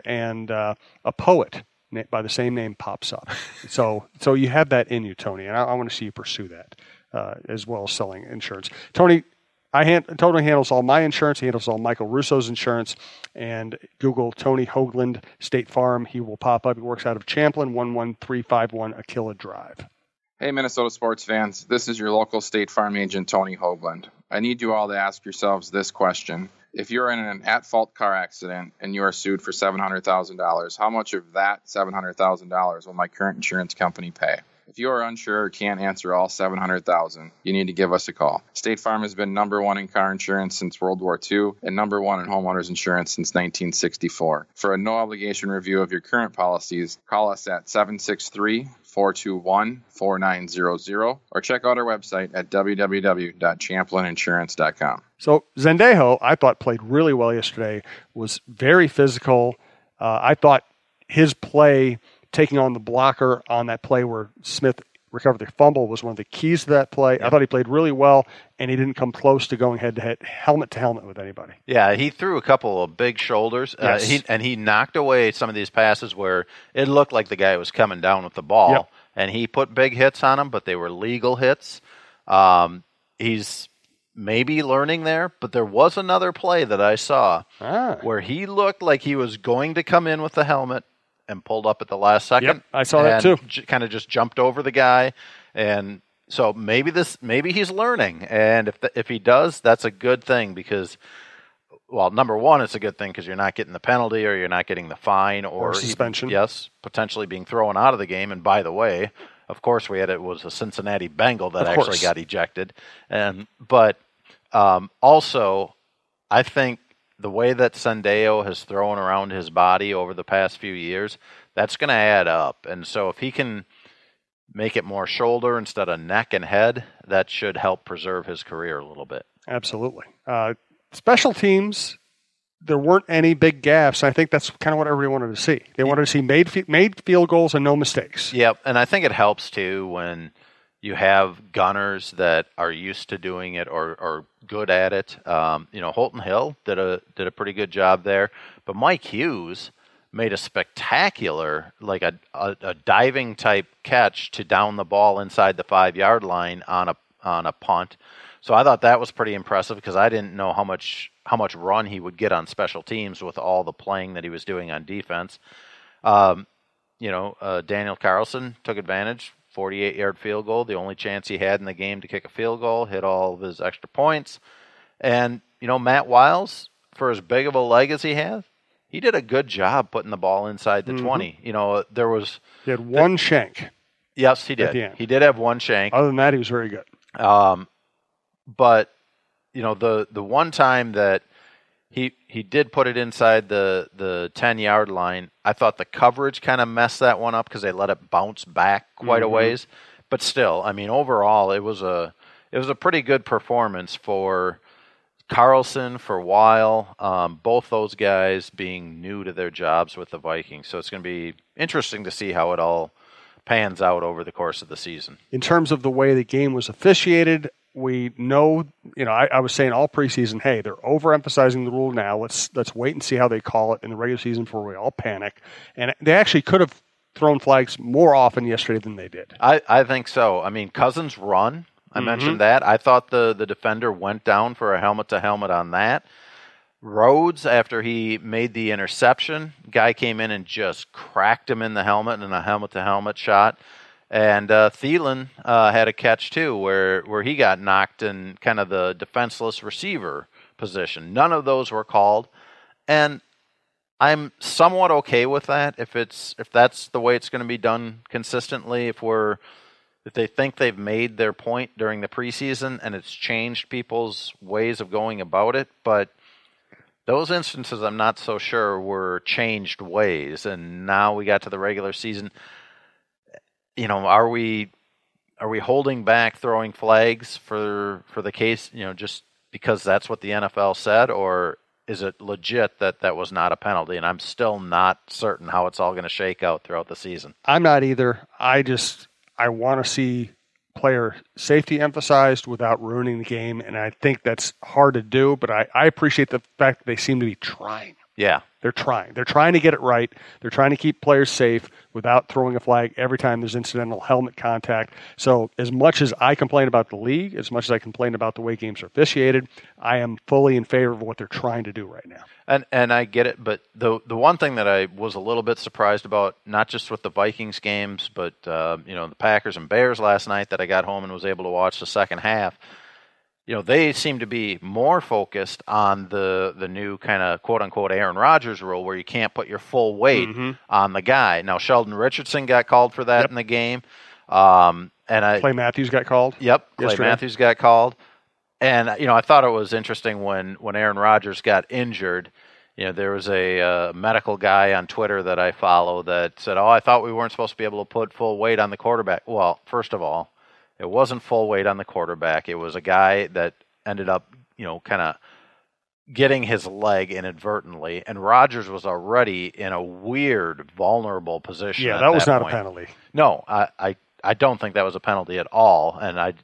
and a poet by the same name pops up. So you have that in you, Tony, and I want to see you pursue that as well as selling insurance. Tony Tony handles all my insurance. He handles all Michael Russo's insurance. And Google Tony Hoaglund, State Farm. He will pop up. He works out of Champlin, 11351 Aquila Drive. Hey, Minnesota sports fans. This is your local State Farm agent, Tony Hoaglund. I need you all to ask yourselves this question. If you're in an at-fault car accident and you are sued for $700,000, how much of that $700,000 will my current insurance company pay? If you are unsure or can't answer all $700,000, you need to give us a call. State Farm has been number one in car insurance since World War II and number one in homeowners insurance since 1964. For a no-obligation review of your current policies, call us at 763-421-4900 or check out our website at www.champlininsurance.com. So Zendejo, I thought, played really well yesterday, was very physical. I thought his play, taking on the blocker on that play where Smith recovered the fumble, was one of the keys to that play. Yep. I thought he played really well, and he didn't come close to going head-to-head, helmet-to-helmet with anybody. Yeah, he threw a couple of big shoulders, yes. He knocked away some of these passes where it looked like the guy was coming down with the ball, yep. And he put big hits on him, but they were legal hits. He's maybe learning there, but there was another play that I saw where he looked like he was going to come in with the helmet and pulled up at the last second. Yep, I saw that too. Kind of just jumped over the guy, and so maybe he's learning, and if he does, that's a good thing because, well, number one, it's a good thing because you're not getting the penalty or you're not getting the fine or suspension. Yes, potentially being thrown out of the game. And by the way, of course, it was a Cincinnati Bengal that actually got ejected, but also I think the way that Zendejo has thrown around his body over the past few years, that's going to add up. And so if he can make it more shoulder instead of neck and head, that should help preserve his career a little bit. Absolutely. Special teams, there weren't any big gaffes. I think that's kind of what everybody wanted to see. They wanted to see made field goals and no mistakes. Yep, and I think it helps too when you have gunners that are used to doing it or good at it. Holton Hill did a pretty good job there, but Mike Hughes made a spectacular, like a diving type catch to down the ball inside the 5-yard line on a punt. So I thought that was pretty impressive because I didn't know how much run he would get on special teams with all the playing that he was doing on defense. Daniel Carlson took advantage. 48-yard field goal, the only chance he had in the game to kick a field goal, hit all of his extra points. And, Matt Wiles, for as big of a leg as he has, he did a good job putting the ball inside the 20. He had one shank. Yes, he did. He did have one shank. Other than that, he was very good. But, the one time that he did put it inside the 10-yard line, I thought the coverage kind of messed that one up because they let it bounce back quite a ways. But still, overall, it was a pretty good performance for Carlson, for Weil, both those guys being new to their jobs with the Vikings. So it's going to be interesting to see how it all pans out over the course of the season. In terms of the way the game was officiated, we know, I was saying all preseason, hey, they're overemphasizing the rule now. Let's wait and see how they call it in the regular season before we all panic. And they actually could have thrown flags more often yesterday than they did. I think so. Cousins' run, I mentioned that. I thought the defender went down for a helmet-to-helmet on that. Rhodes, after he made the interception, guy came in and just cracked him in the helmet in a helmet-to-helmet shot. And Thielen had a catch, too, where he got knocked in kind of the defenseless receiver position. None of those were called. And I'm somewhat okay with that if that's the way it's going to be done consistently, if they think they've made their point during the preseason and it's changed people's ways of going about it. But those instances I'm not so sure were changed ways. And now we got to the regular season. Are we holding back throwing flags for the case, just because that's what the NFL said, or is it legit that was not a penalty? And I'm still not certain how it's all going to shake out throughout the season. I'm not either. I want to see player safety emphasized without ruining the game, and I think that's hard to do, but I appreciate the fact that they seem to be trying. Yeah, They're trying. They're trying to get it right. They're trying to keep players safe without throwing a flag every time there's incidental helmet contact. So as much as I complain about the league, as much as I complain about the way games are officiated, I am fully in favor of what they're trying to do right now. And I get it, but the one thing that I was a little bit surprised about, not just with the Vikings games, but the Packers and Bears last night that I got home and was able to watch the second half, they seem to be more focused on the new kind of quote-unquote Aaron Rodgers rule where you can't put your full weight on the guy. Now, Sheldon Richardson got called for that in the game. Clay Matthews got called? Yep, Clay Matthews got called. And, I thought it was interesting when Aaron Rodgers got injured, there was a medical guy on Twitter that I follow that said, I thought we weren't supposed to be able to put full weight on the quarterback. Well, first of all, it wasn't full weight on the quarterback. It was a guy that ended up, kind of getting his leg inadvertently, and Rodgers was already in a weird, vulnerable position. Yeah, that was not a penalty. No, I don't think that was a penalty at all. And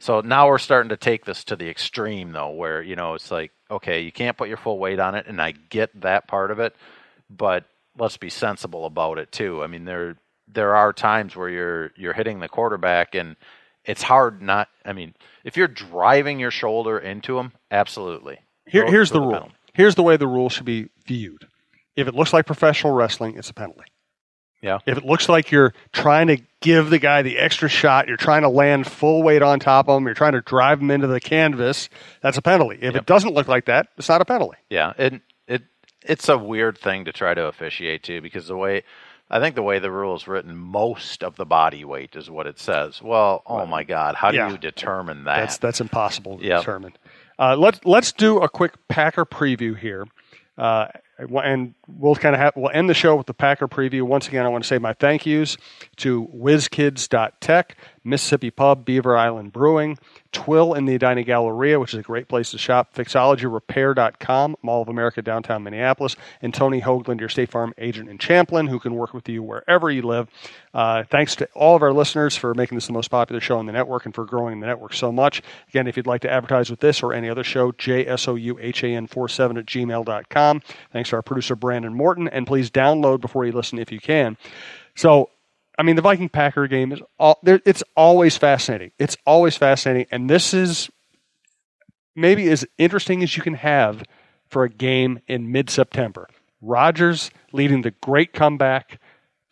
so now we're starting to take this to the extreme, though, where, it's like, okay, you can't put your full weight on it, and I get that part of it, but let's be sensible about it, too. I mean, there are times where you're hitting the quarterback, and it's hard not. I mean, if you're driving your shoulder into him, absolutely. Here's the rule. Penalty. Here's the way the rule should be viewed. If it looks like professional wrestling, it's a penalty. Yeah. If it looks like you're trying to give the guy the extra shot, you're trying to land full weight on top of him, you're trying to drive him into the canvas, that's a penalty. If it doesn't look like that, it's not a penalty. Yeah, it's a weird thing to try to officiate, too, because I think the way the rule is written, most of the body weight is what it says. Well, oh my God, how do you determine that? That's impossible to determine. Let's do a quick Packer preview here. And we'll end the show with the Packer preview. Once again, I want to say my thank yous to WhizKids.tech, Mississippi Pub, Beaver Island Brewing, Twill in the Edina Galleria, which is a great place to shop, Fixologyrepair.com, Mall of America, downtown Minneapolis, and Tony Hoaglund, your State Farm agent in Champlin, who can work with you wherever you live. Thanks to all of our listeners for making this the most popular show on the network and for growing the network so much. Again, if you'd like to advertise with this or any other show, jsouhan47@gmail.com. Thanks to our producer, Brandon Morton, and please download before you listen if you can. So, I mean, the Viking-Packer game is it's always fascinating. It's always fascinating, and this is maybe as interesting as you can have for a game in mid-September. Rodgers leading the great comeback,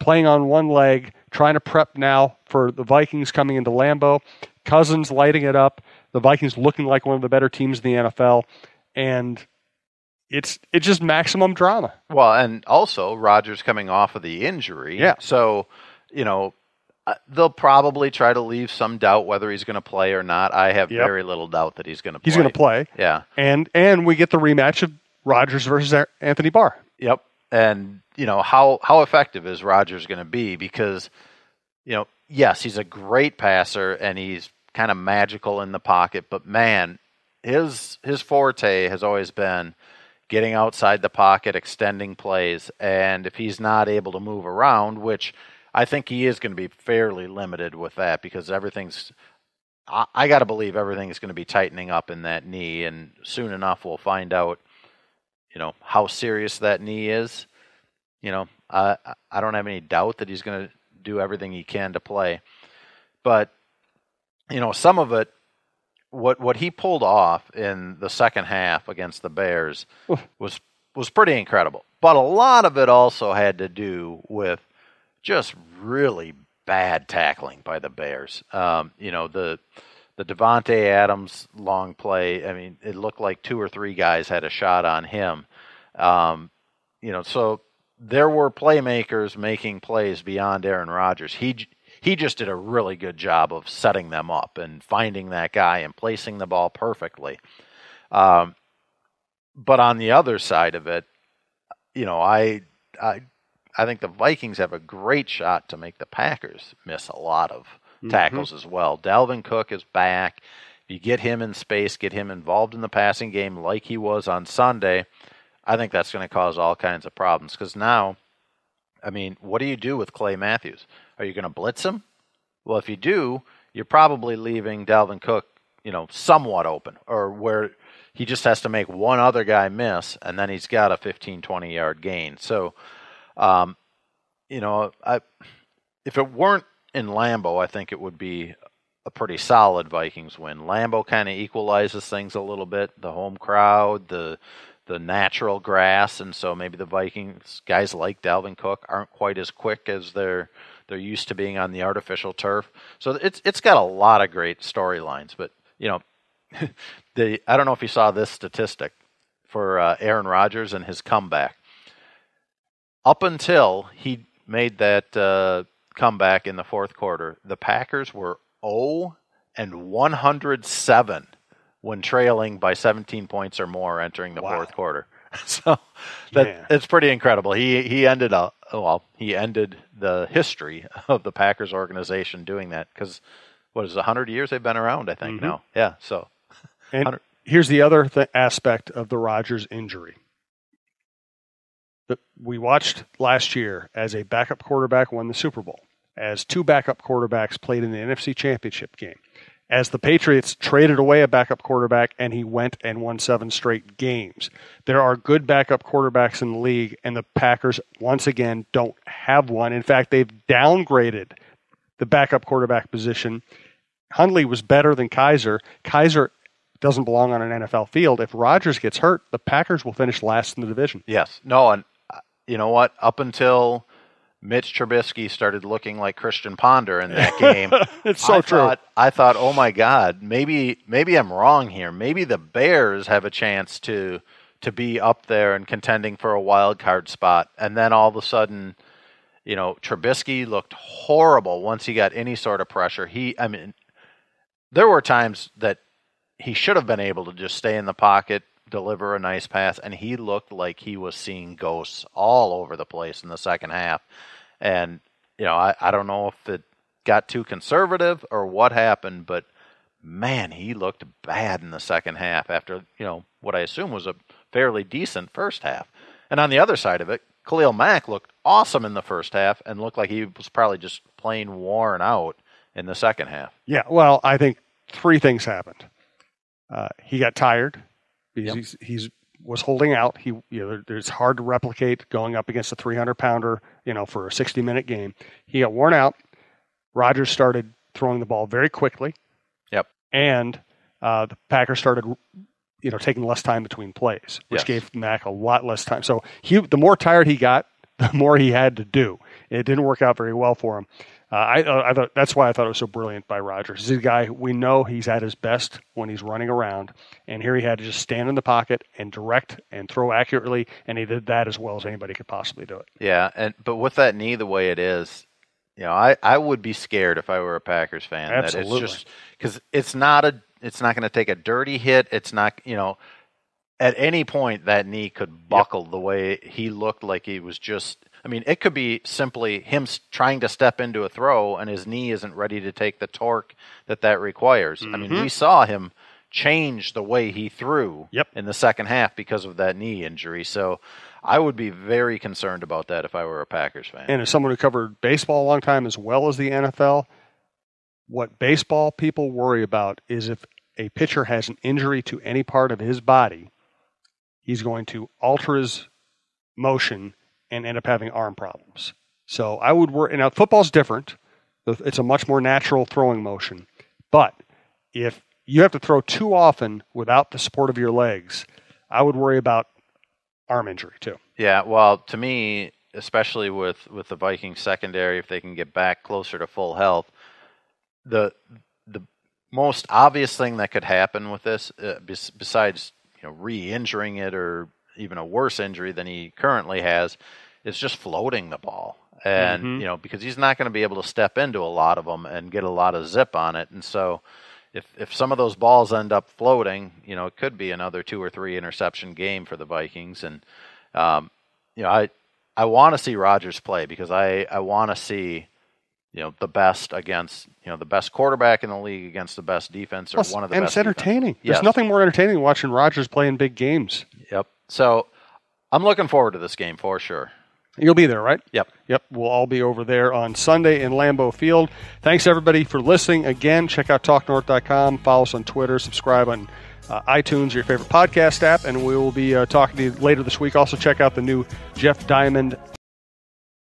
playing on one leg, trying to prep now for the Vikings coming into Lambeau. Cousins lighting it up. The Vikings looking like one of the better teams in the NFL, and it's just maximum drama. Well, and also Rodgers coming off of the injury. Yeah. So, they'll probably try to leave some doubt whether he's going to play or not. I have very little doubt that he's going to play. He's going to play. Yeah. And we get the rematch of Rodgers versus Anthony Barr. Yep. And, how effective is Rodgers going to be? Because, yes, he's a great passer and he's kind of magical in the pocket, but man, his forte has always been getting outside the pocket, extending plays, and if he's not able to move around, which I think he is going to be fairly limited with that because I got to believe everything is going to be tightening up in that knee, and soon enough we'll find out, how serious that knee is. I don't have any doubt that he's going to do everything he can to play, but some of it, what he pulled off in the second half against the Bears was pretty incredible. But a lot of it also had to do with just really bad tackling by the Bears. The Devontae Adams long play, I mean, it looked like 2 or 3 guys had a shot on him. So there were playmakers making plays beyond Aaron Rodgers. He just did a really good job of setting them up and finding that guy and placing the ball perfectly. But on the other side of it, I think the Vikings have a great shot to make the Packers miss a lot of tackles as well. Dalvin Cook is back. If you get him in space, get him involved in the passing game like he was on Sunday, I think that's going to cause all kinds of problems. Because now, I mean, what do you do with Clay Matthews? Are you going to blitz him? Well, if you do, you're probably leaving Dalvin Cook, somewhat open, or where he just has to make one other guy miss, and then he's got a 15, 20-yard gain. So, if it weren't in Lambeau, I think it would be a pretty solid Vikings win. Lambeau kind of equalizes things a little bit. The home crowd, the natural grass, and so maybe the Vikings, guys like Dalvin Cook, aren't quite as quick as they're used to being on the artificial turf. So it's got a lot of great storylines. But, I don't know if you saw this statistic for Aaron Rodgers and his comeback. Up until he made that comeback in the fourth quarter, the Packers were 0-107 when trailing by 17 points or more entering the fourth quarter. So it's pretty incredible. He ended the history of the Packers organization doing that, because what is it, 100 years they've been around, I think now. Yeah. So, and here's the other aspect of the Rodgers injury. We watched last year as a backup quarterback won the Super Bowl, as two backup quarterbacks played in the NFC Championship game, as the Patriots traded away a backup quarterback and he went and won 7 straight games. There are good backup quarterbacks in the league, and the Packers, once again, don't have one. In fact, they've downgraded the backup quarterback position. Hundley was better than Kaiser. Kaiser doesn't belong on an NFL field. If Rodgers gets hurt, the Packers will finish last in the division. Yes. No, and you know what? Up until Mitch Trubisky started looking like Christian Ponder in that game. It's so true. I thought, oh my God, maybe I'm wrong here. Maybe the Bears have a chance to be up there and contending for a wild card spot. And then all of a sudden, Trubisky looked horrible once he got any sort of pressure. There were times that he should have been able to just stay in the pocket, deliver a nice pass, and he looked like he was seeing ghosts all over the place in the second half. And, I don't know if it got too conservative or what happened, but man, he looked bad in the second half after, what I assume was a fairly decent first half. And on the other side of it, Khalil Mack looked awesome in the first half and looked like he was probably just plain worn out in the second half. Yeah, well, I think 3 things happened. He got tired because he was holding out. It's hard to replicate going up against a 300-pounder, for a 60-minute game. He got worn out. Rodgers started throwing the ball very quickly. Yep. And the Packers started, taking less time between plays, which gave Mack a lot less time. So the more tired he got, the more he had to do. It didn't work out very well for him. I thought that's why I thought it was so brilliant by Rodgers. He's a guy we know he's at his best when he's running around, and here he had to just stand in the pocket and direct and throw accurately, and he did that as well as anybody could possibly do it. Yeah, but with that knee the way it is, I would be scared if I were a Packers fan. Absolutely, that it's just because it's not going to take a dirty hit. It's not at any point that knee could buckle the way he looked like he was just. It could be simply him trying to step into a throw and his knee isn't ready to take the torque that requires. Mm-hmm. We saw him change the way he threw in the second half because of that knee injury. So I would be very concerned about that if I were a Packers fan. And as someone who covered baseball a long time as well as the NFL, what baseball people worry about is if a pitcher has an injury to any part of his body, he's going to alter his motion and end up having arm problems. So I would worry. Now, football's different. It's a much more natural throwing motion. But if you have to throw too often without the support of your legs, I would worry about arm injury too. Yeah, well, to me, especially with the Vikings secondary, if they can get back closer to full health, the most obvious thing that could happen with this, besides re-injuring it or even a worse injury than he currently has, is just floating the ball. And, because he's not going to be able to step into a lot of them and get a lot of zip on it. And so if some of those balls end up floating, it could be another 2 or 3 interception game for the Vikings. And, I want to see Rodgers play because I want to see, the best against, the best quarterback in the league against the best defense or one of the best. And it's entertaining. Yes. There's nothing more entertaining than watching Rodgers play in big games. Yep. So I'm looking forward to this game for sure. You'll be there, right? Yep. We'll all be over there on Sunday in Lambeau Field. Thanks, everybody, for listening. Again, check out talknorth.com. Follow us on Twitter. Subscribe on iTunes, your favorite podcast app, and we will be talking to you later this week. Also, check out the new Jeff Diamond